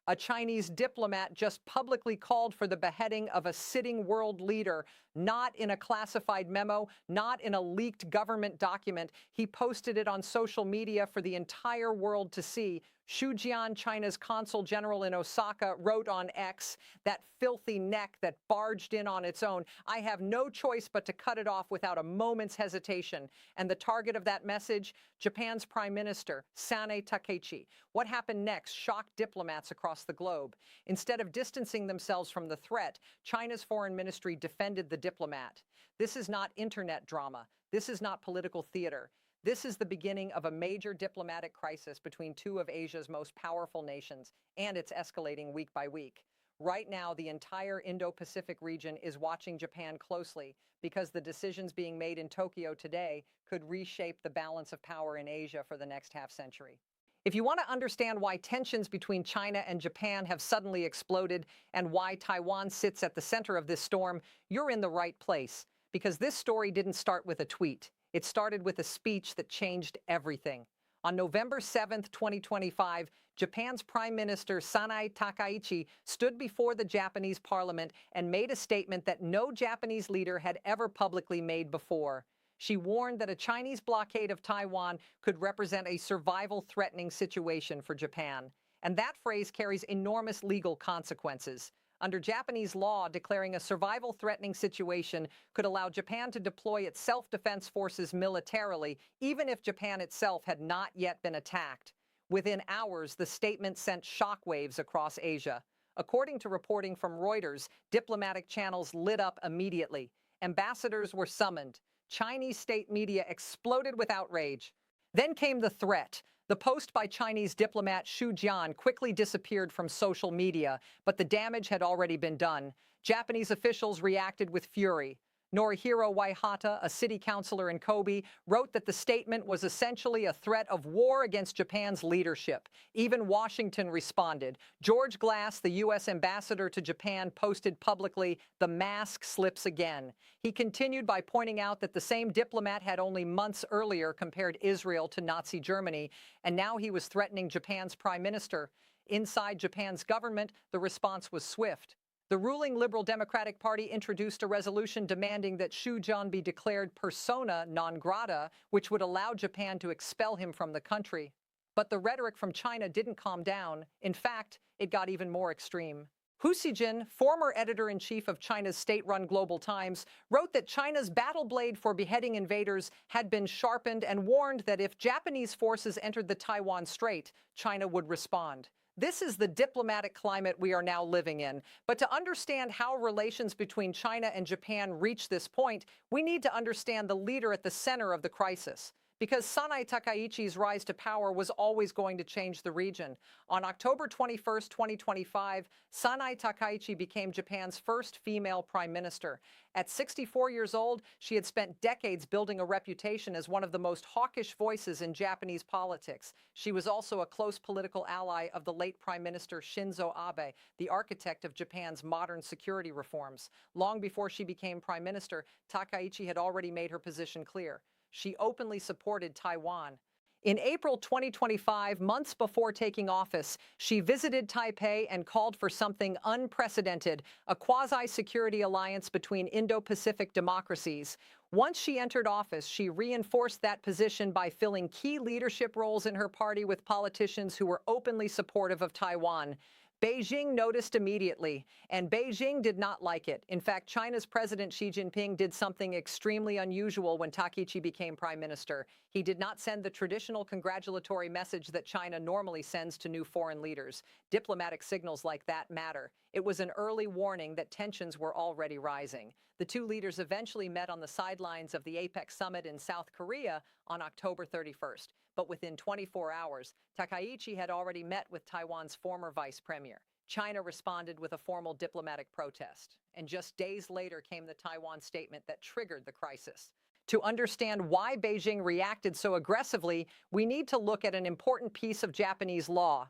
A Chinese diplomat just publicly called for the beheading of a sitting world leader, not in a classified memo, not in a leaked government document. He posted it on social media for the entire world to see. Xu Jian, China's consul general in Osaka, wrote on X, "That filthy neck that barged in on its own. I have no choice but to cut it off without a moment's hesitation." And the target of that message? Japan's Prime Minister, Sanae Takaichi. What happened next shocked diplomats across the globe. Instead of distancing themselves from the threat, China's foreign ministry defended the diplomat. This is not internet drama. This is not political theater. This is the beginning of a major diplomatic crisis between two of Asia's most powerful nations, and it's escalating week by week. Right now, the entire Indo-Pacific region is watching Japan closely because the decisions being made in Tokyo today could reshape the balance of power in Asia for the next half-century. If you want to understand why tensions between China and Japan have suddenly exploded and why Taiwan sits at the center of this storm, you're in the right place, because this story didn't start with a tweet. It started with a speech that changed everything. On November 7, 2025, Japan's Prime Minister Sanae Takaichi stood before the Japanese parliament and made a statement that no Japanese leader had ever publicly made before. She warned that a Chinese blockade of Taiwan could represent a survival-threatening situation for Japan. And that phrase carries enormous legal consequences. Under Japanese law, declaring a survival-threatening situation could allow Japan to deploy its self-defense forces militarily, even if Japan itself had not yet been attacked. Within hours, the statement sent shockwaves across Asia. According to reporting from Reuters, diplomatic channels lit up immediately. Ambassadors were summoned. Chinese state media exploded with outrage. Then came the threat. The post by Chinese diplomat Xu Jian quickly disappeared from social media, but the damage had already been done. Japanese officials reacted with fury. Norihiro Waihata, a city councilor in Kobe, wrote that the statement was essentially a threat of war against Japan's leadership. Even Washington responded. George Glass, the U.S. ambassador to Japan, posted publicly, "The mask slips again." He continued by pointing out that the same diplomat had only months earlier compared Israel to Nazi Germany, and now he was threatening Japan's prime minister. Inside Japan's government, the response was swift. The ruling Liberal Democratic Party introduced a resolution demanding that Xu Jian be declared persona non grata, which would allow Japan to expel him from the country. But the rhetoric from China didn't calm down. In fact, it got even more extreme. Hu Xijin, former editor-in-chief of China's state-run Global Times, wrote that China's battle blade for beheading invaders had been sharpened and warned that if Japanese forces entered the Taiwan Strait, China would respond. This is the diplomatic climate we are now living in. But to understand how relations between China and Japan reached this point, we need to understand the leader at the center of the crisis. Because Sanae Takaichi's rise to power was always going to change the region. On October 21, 2025, Sanae Takaichi became Japan's first female prime minister. At 64 years old, she had spent decades building a reputation as one of the most hawkish voices in Japanese politics. She was also a close political ally of the late Prime Minister Shinzo Abe, the architect of Japan's modern security reforms. Long before she became prime minister, Takaichi had already made her position clear. She openly supported Taiwan. In April 2025, months before taking office, she visited Taipei and called for something unprecedented, a quasi-security alliance between Indo-Pacific democracies. Once she entered office, she reinforced that position by filling key leadership roles in her party with politicians who were openly supportive of Taiwan. Beijing noticed immediately, and Beijing did not like it. In fact, China's President Xi Jinping did something extremely unusual when Takaichi became prime minister. He did not send the traditional congratulatory message that China normally sends to new foreign leaders. Diplomatic signals like that matter. It was an early warning that tensions were already rising. The two leaders eventually met on the sidelines of the APEC summit in South Korea on October 31st. But within 24 hours, Takaichi had already met with Taiwan's former vice premier. China responded with a formal diplomatic protest. And just days later came the Taiwan statement that triggered the crisis. To understand why Beijing reacted so aggressively, we need to look at an important piece of Japanese law.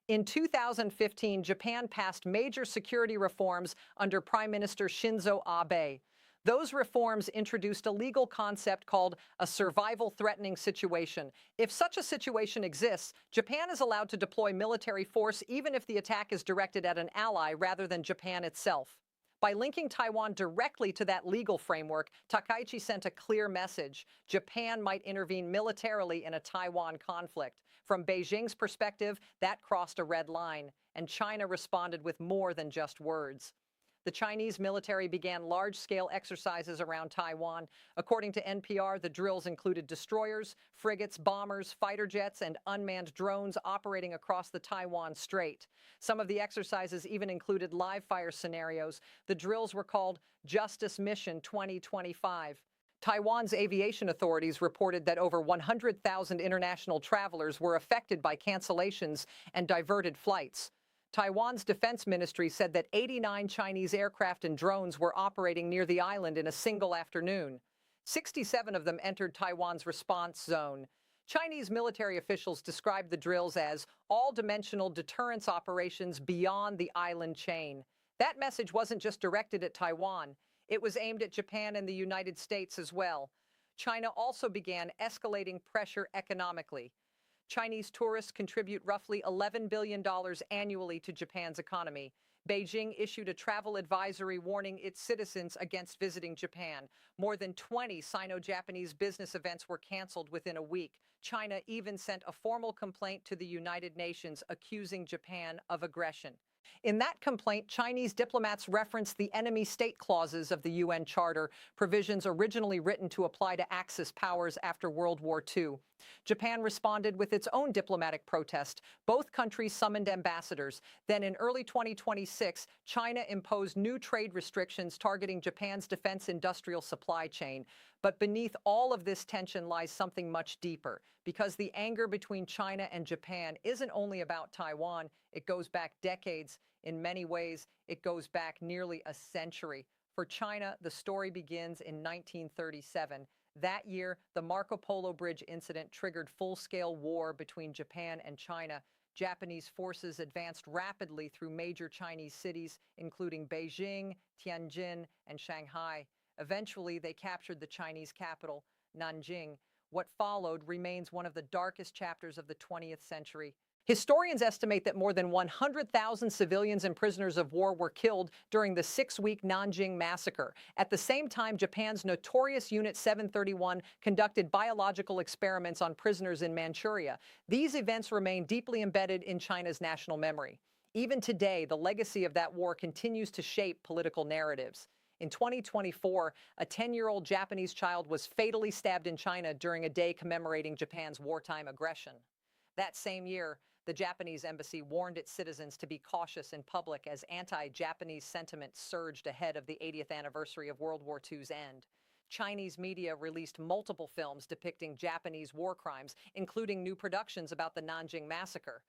In 2015, Japan passed major security reforms under Prime Minister Shinzo Abe. Those reforms introduced a legal concept called a survival-threatening situation. If such a situation exists, Japan is allowed to deploy military force even if the attack is directed at an ally rather than Japan itself. By linking Taiwan directly to that legal framework, Takaichi sent a clear message. Japan might intervene militarily in a Taiwan conflict. From Beijing's perspective, that crossed a red line, and China responded with more than just words. The Chinese military began large-scale exercises around Taiwan. According to NPR, the drills included destroyers, frigates, bombers, fighter jets, and unmanned drones operating across the Taiwan Strait. Some of the exercises even included live-fire scenarios. The drills were called Justice Mission 2025. Taiwan's aviation authorities reported that over 100,000 international travelers were affected by cancellations and diverted flights. Taiwan's defense ministry said that 89 Chinese aircraft and drones were operating near the island in a single afternoon. 67 of them entered Taiwan's response zone. Chinese military officials described the drills as all-dimensional deterrence operations beyond the island chain. That message wasn't just directed at Taiwan. It was aimed at Japan and the United States as well. China also began escalating pressure economically. Chinese tourists contribute roughly $11 billion annually to Japan's economy. Beijing issued a travel advisory warning its citizens against visiting Japan. More than 20 Sino-Japanese business events were canceled within a week. China even sent a formal complaint to the United Nations accusing Japan of aggression. In that complaint, Chinese diplomats referenced the enemy state clauses of the UN Charter, provisions originally written to apply to Axis powers after World War II. Japan responded with its own diplomatic protest. Both countries summoned ambassadors. Then in early 2026, China imposed new trade restrictions targeting Japan's defense industrial supply chain. But beneath all of this tension lies something much deeper, because the anger between China and Japan isn't only about Taiwan. It goes back decades. In many ways, it goes back nearly a century. For China, the story begins in 1937. That year, the Marco Polo Bridge incident triggered full-scale war between Japan and China. Japanese forces advanced rapidly through major Chinese cities, including Beijing, Tianjin, and Shanghai. Eventually, they captured the Chinese capital, Nanjing. What followed remains one of the darkest chapters of the 20th century. Historians estimate that more than 100,000 civilians and prisoners of war were killed during the 6-week Nanjing massacre. At the same time, Japan's notorious Unit 731 conducted biological experiments on prisoners in Manchuria. These events remain deeply embedded in China's national memory. Even today, the legacy of that war continues to shape political narratives. In 2024, a 10-year-old Japanese child was fatally stabbed in China during a day commemorating Japan's wartime aggression. That same year, the Japanese embassy warned its citizens to be cautious in public as anti-Japanese sentiment surged ahead of the 80th anniversary of World War II's end. Chinese media released multiple films depicting Japanese war crimes, including new productions about the Nanjing massacre.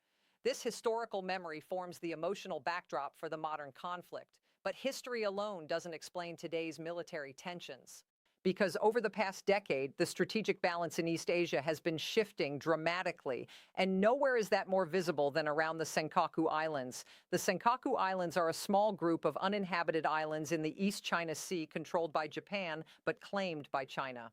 This historical memory forms the emotional backdrop for the modern conflict. But history alone doesn't explain today's military tensions. Because over the past decade, the strategic balance in East Asia has been shifting dramatically, and nowhere is that more visible than around the Senkaku Islands. The Senkaku Islands are a small group of uninhabited islands in the East China Sea controlled by Japan, but claimed by China.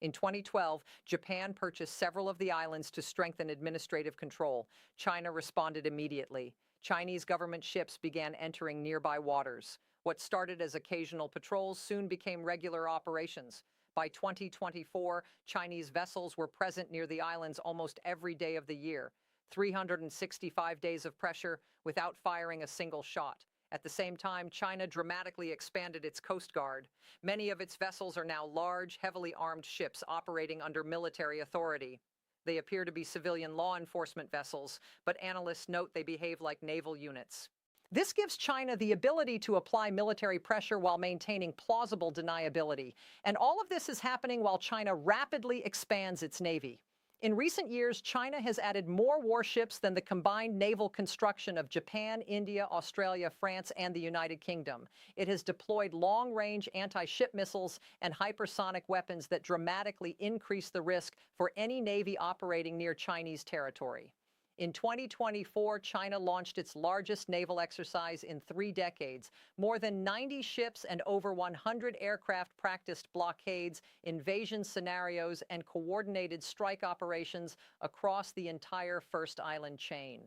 In 2012, Japan purchased several of the islands to strengthen administrative control. China responded immediately. Chinese government ships began entering nearby waters. What started as occasional patrols soon became regular operations. By 2024, Chinese vessels were present near the islands almost every day of the year. 365 days of pressure without firing a single shot. At the same time, China dramatically expanded its coast guard. Many of its vessels are now large, heavily armed ships operating under military authority. They appear to be civilian law enforcement vessels, but analysts note they behave like naval units. This gives China the ability to apply military pressure while maintaining plausible deniability. And all of this is happening while China rapidly expands its navy. In recent years, China has added more warships than the combined naval construction of Japan, India, Australia, France, and the United Kingdom. It has deployed long-range anti-ship missiles and hypersonic weapons that dramatically increase the risk for any navy operating near Chinese territory. In 2024, China launched its largest naval exercise in 3 decades. More than 90 ships and over 100 aircraft practiced blockades, invasion scenarios, and coordinated strike operations across the entire First Island chain.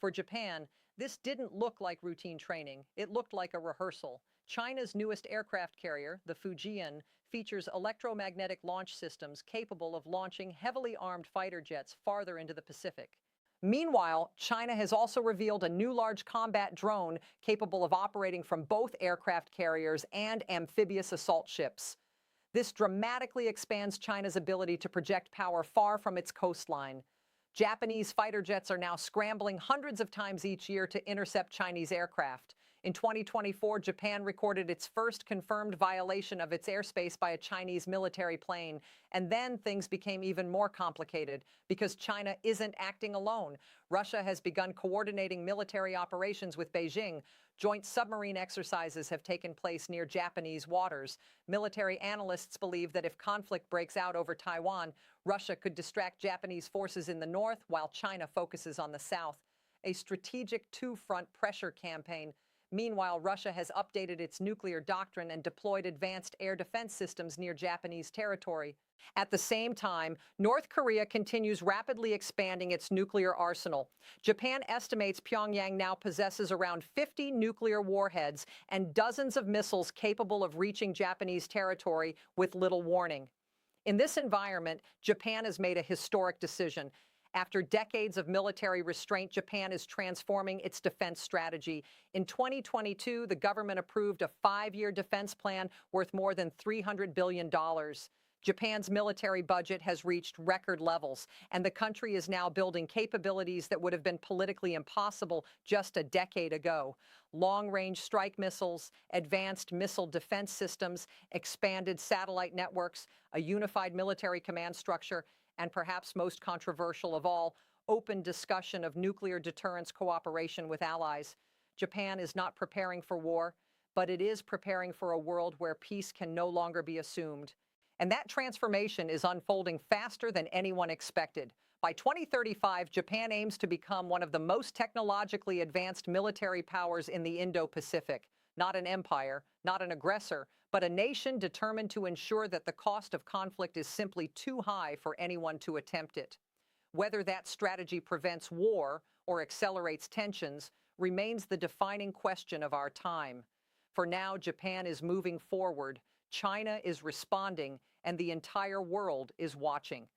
For Japan, this didn't look like routine training. It looked like a rehearsal. China's newest aircraft carrier, the Fujian, features electromagnetic launch systems capable of launching heavily armed fighter jets farther into the Pacific. Meanwhile, China has also revealed a new large combat drone capable of operating from both aircraft carriers and amphibious assault ships. This dramatically expands China's ability to project power far from its coastline. Japanese fighter jets are now scrambling hundreds of times each year to intercept Chinese aircraft. In 2024, Japan recorded its first confirmed violation of its airspace by a Chinese military plane. And then things became even more complicated because China isn't acting alone. Russia has begun coordinating military operations with Beijing. Joint submarine exercises have taken place near Japanese waters. Military analysts believe that if conflict breaks out over Taiwan, Russia could distract Japanese forces in the north while China focuses on the south. A strategic two-front pressure campaign. Meanwhile, Russia has updated its nuclear doctrine and deployed advanced air defense systems near Japanese territory. At the same time, North Korea continues rapidly expanding its nuclear arsenal. Japan estimates Pyongyang now possesses around 50 nuclear warheads and dozens of missiles capable of reaching Japanese territory with little warning. In this environment, Japan has made a historic decision. After decades of military restraint, Japan is transforming its defense strategy. In 2022, the government approved a 5-year defense plan worth more than $300 billion. Japan's military budget has reached record levels, and the country is now building capabilities that would have been politically impossible just a decade ago. Long-range strike missiles, advanced missile defense systems, expanded satellite networks, a unified military command structure, and perhaps most controversial of all, open discussion of nuclear deterrence cooperation with allies. Japan is not preparing for war, but it is preparing for a world where peace can no longer be assumed. And that transformation is unfolding faster than anyone expected. By 2035, Japan aims to become one of the most technologically advanced military powers in the Indo-Pacific. Not an empire, not an aggressor, but a nation determined to ensure that the cost of conflict is simply too high for anyone to attempt it. Whether that strategy prevents war or accelerates tensions remains the defining question of our time. For now, Japan is moving forward, China is responding, and the entire world is watching.